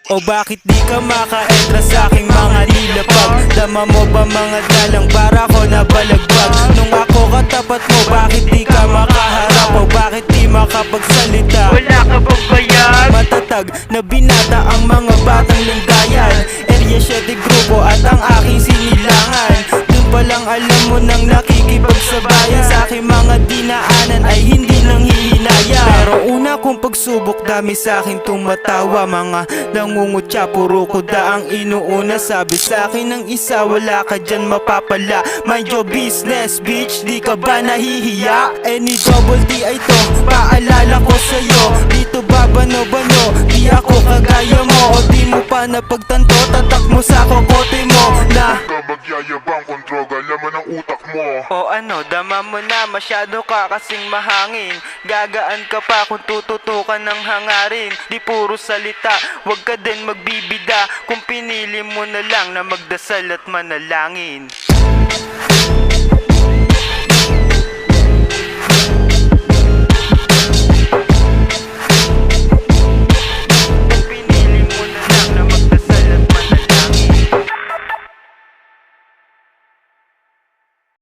O bakit di ka makaentra sa aking mga nilapag? Dama mo ba mga dalang para ko nabalagbag? Nung ako katapat mo, bakit di ka makaharap? O bakit di makapagsalita? Wala ka bang bayan? Matatag na binata ang mga batang lunggayan. Area 7 grupo at ang aking sinilangan. Dun palang alam mo nang nakikipagsabayan sa aking mga dinaanan ay hindi nang hihinaya. Pero una kong pagsubok dami sa akin tumatawa. Mga nangungutya puro kuda ang inuuna. Sabi sa akin ng isa wala ka dyan mapapala. Mind your business bitch, di ka ba nahihiya? Any double D ay to, paalala ko sa'yo. Dito babano-bano, di ako kagaya mo. O di mo pa napagtanto, tatak mo sa kokote mo na Ka magyayabang, kontroga laman ang utak mo. o ano, dama mo na, masyado ka kasing mahangin. Gagaan ka pa kung tututukan ng hangarin. Di puro salita, wag ka din magbibida. Kung pinili mo na lang na magdasal at manalangin.